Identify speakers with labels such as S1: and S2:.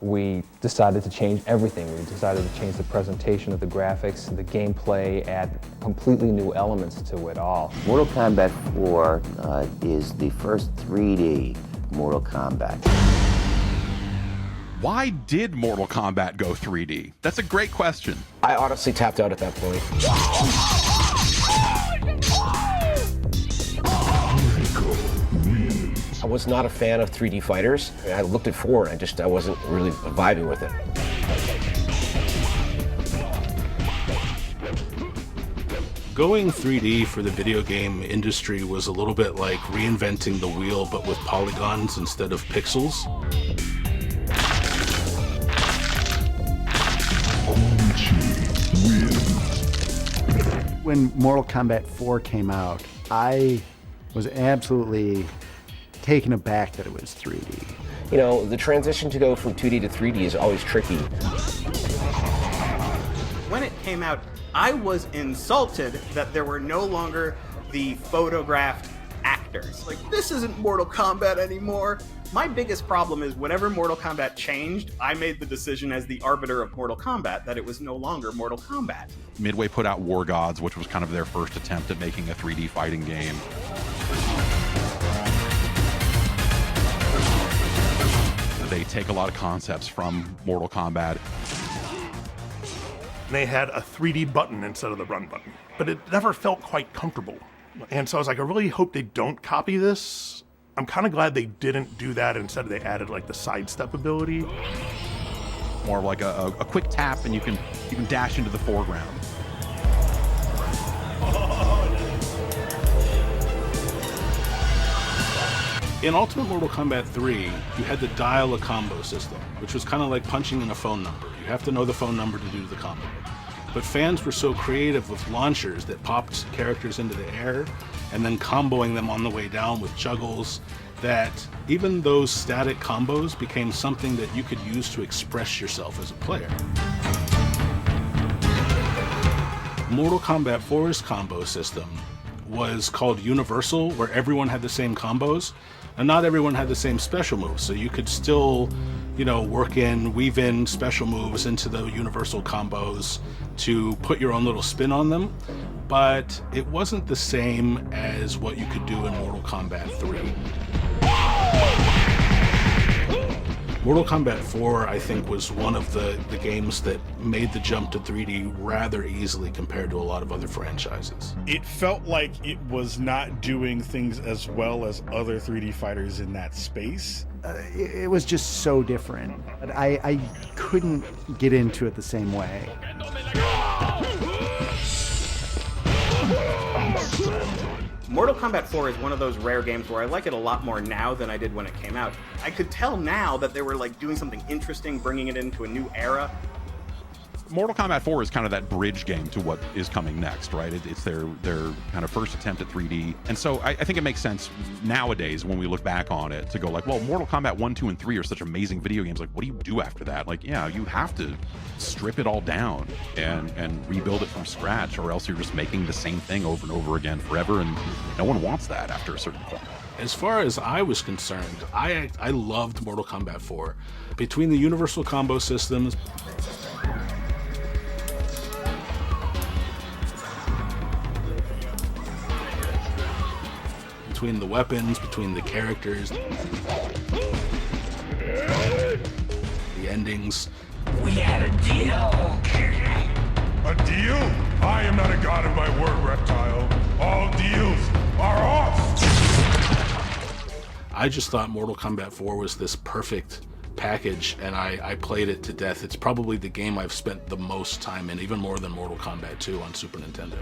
S1: We decided to change everything. We decided to change the presentation of the graphics, the gameplay, add completely new elements to it all.
S2: Mortal Kombat 4 is the first 3D Mortal Kombat.
S3: Why did Mortal Kombat go 3D? That's a great question.
S4: I honestly tapped out at that point. I was not a fan of 3D fighters. I looked at 4 and I wasn't really vibing with it.
S5: Going 3D for the video game industry was a little bit like reinventing the wheel, but with polygons instead of pixels.
S6: When Mortal Kombat 4 came out, I was absolutely taken aback that it was 3D.
S4: You know, the transition to go from 2D to 3D is always tricky.
S7: When it came out, I was insulted that there were no longer the photographed actors. Like, this isn't Mortal Kombat anymore. My biggest problem is whenever Mortal Kombat changed, I made the decision as the arbiter of Mortal Kombat that it was no longer Mortal Kombat.
S3: Midway put out War Gods, which was kind of their first attempt at making a 3D fighting game. They take a lot of concepts from Mortal Kombat.
S8: They had a 3D button instead of the run button, but it never felt quite comfortable. And so I was like, I really hope they don't copy this. I'm kind of glad they didn't do that. Instead, they added like the sidestep ability.
S3: More like a quick tap and you can dash into the foreground.
S5: In Ultimate Mortal Kombat 3, you had the dial a combo system, which was kind of like punching in a phone number. You have to know the phone number to do the combo. But fans were so creative with launchers that popped characters into the air and then comboing them on the way down with juggles, that even those static combos became something that you could use to express yourself as a player. Mortal Kombat 4's combo system was called Universal, where everyone had the same combos, and not everyone had the same special moves. So you could still, you know, weave in special moves into the universal combos to put your own little spin on them, but it wasn't the same as what you could do in Mortal Kombat 3. Mortal Kombat 4, I think, was one of the games that made the jump to 3D rather easily compared to a lot of other franchises.
S9: It felt like it was not doing things as well as other 3D fighters in that space.
S6: It was just so different. I couldn't get into it the same way.
S7: Mortal Kombat 4 is one of those rare games where I like it a lot more now than I did when it came out. I could tell now that they were like doing something interesting, bringing it into a new era.
S3: Mortal Kombat 4 is kind of that bridge game to what is coming next, right? It's their kind of first attempt at 3D. And so I think it makes sense nowadays when we look back on it to go like, well, Mortal Kombat 1, 2, and 3 are such amazing video games. Like, what do you do after that? Like, yeah, you have to strip it all down and rebuild it from scratch, or else you're just making the same thing over and over again forever, and no one wants that after a certain point.
S5: As far as I was concerned, I loved Mortal Kombat 4. Between the universal combo systems, between the weapons, between the characters, the endings.
S10: We had a deal.
S11: A deal? I am not a god of my word, reptile. All deals are off.
S5: I just thought Mortal Kombat 4 was this perfect package, and I played it to death. It's probably the game I've spent the most time in, even more than Mortal Kombat 2 on Super Nintendo.